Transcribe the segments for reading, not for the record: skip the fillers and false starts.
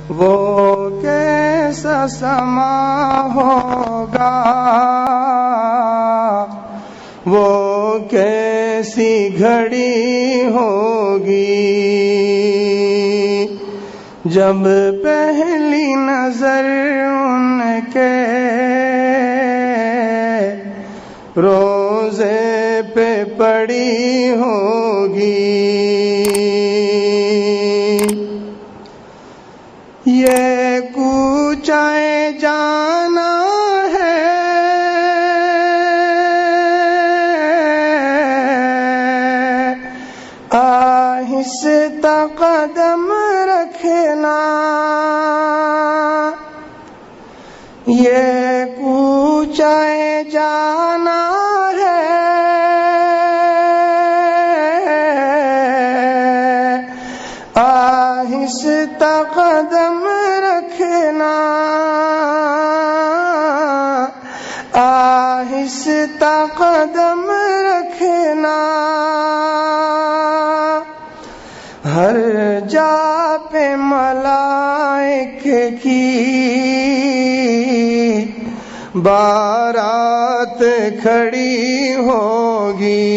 وہ کیسا سما ہوگا، وہ کیسی گھڑی ہوگی، جب پہلی نظر ان کے روزے پہ پڑی ہوگی۔ یہ کوچہ جانا ہے، آہستہ قدم رکھنا، یہ کوچہ جانا ہے، آہستہ قدم رکھنا، آہستہ قدم رکھنا، ہر جا پہ ملائک کی بارات کھڑی ہوگی،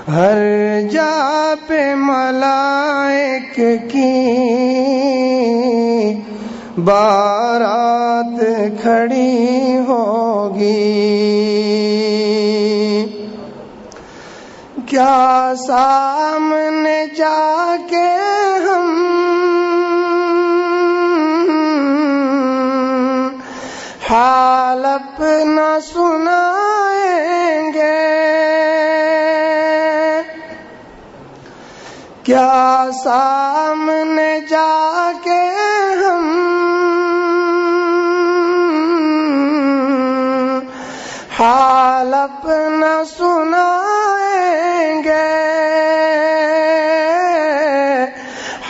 ہر جا پہ ملائک کی بارات کھڑی ہوگی۔ کیا سامنے جا کے ہم حال اپنا سنائیں گے، کیا سامنے جا کے ہم حال اپنا سنائیں گے،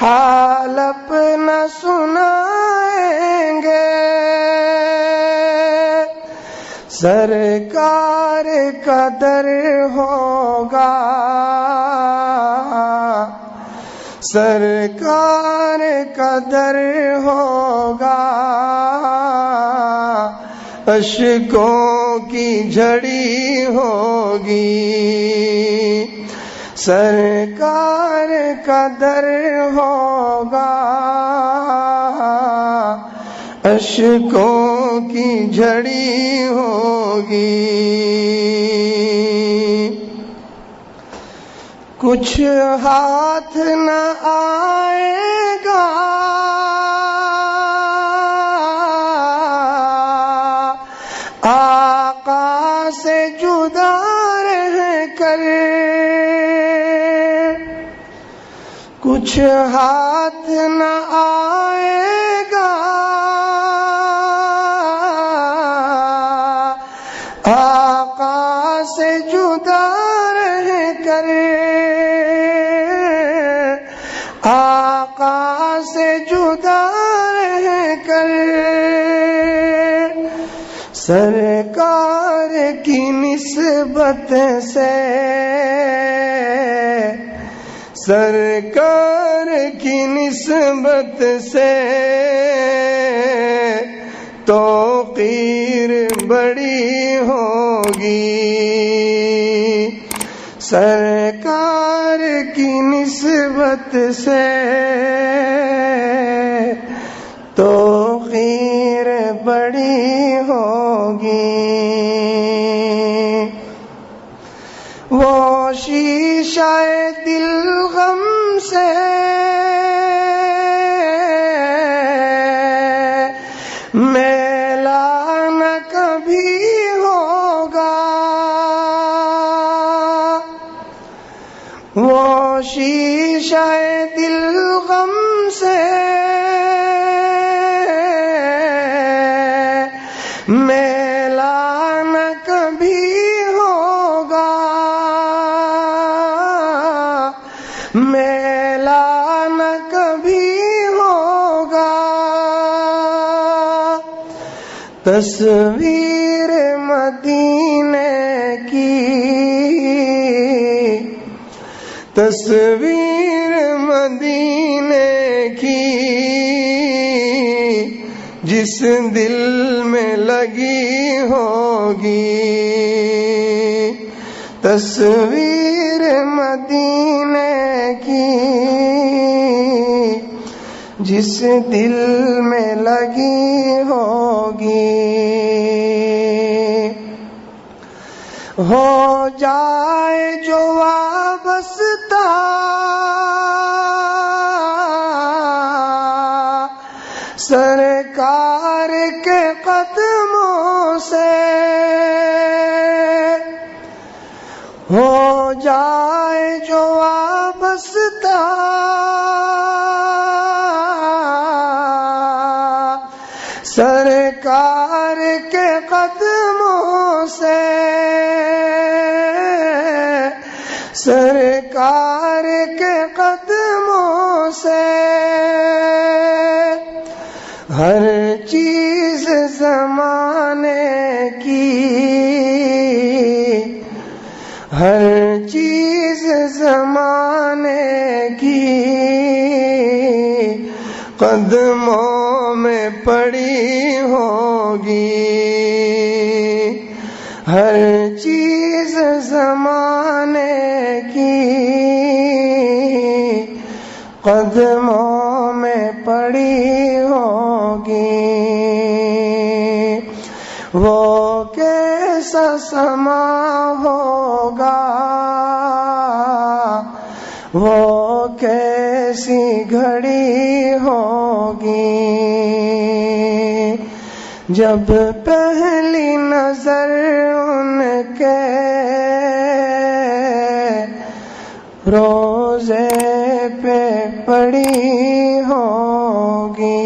حال اپنا سنائیں گے، سرکار کا در ہوگا، سرکار کا در ہوگا، اشکوں کی جھڑی ہوگی، سرکار کا در ہوگا، اشکوں کی جھڑی ہوگی۔ کچھ ہاتھ نہ آئے گا، آقا سے جدا رہ کر، کچھ ہاتھ نہ آئے گا، آقا سے جدا رہ کر، آقا سے جدا رہ کر، سرکار کی نسبت سے، سرکار کی نسبت سے توقیر بڑی ہوگی، سرکار کی نسبت سے توقیر بڑی ہوگی۔ وہ شیشہ دل غم سے میلا نہ کبھی ہوگا، وہ شیشہ دل غم سے میلا نہ کبھی ہوگا، میلا نہ کبھی ہوگا، تصویر مدینے کی، تصویر مدینے کی جس دل میں لگی ہوگی تصویر مدینے کی، جس دل میں لگی ہوگی، ہو جائے جو وابستہ سرکار کے قدموں سے، ہو جائے جو وابستہ سرکار کے قدموں سے، سرکار کے قدموں سے، ہر چیز زمانے کی، ہر چیز زمانے کی قدموں میں پڑی ہوگی، ہر چیز زمانے کی قدموں میں پڑی ہوگی، وہ کیسا سما ہوگا، وہ کیسی گھڑی ہوگی، جب پہلی نظر ان کے روزے پہ پڑی ہوگی۔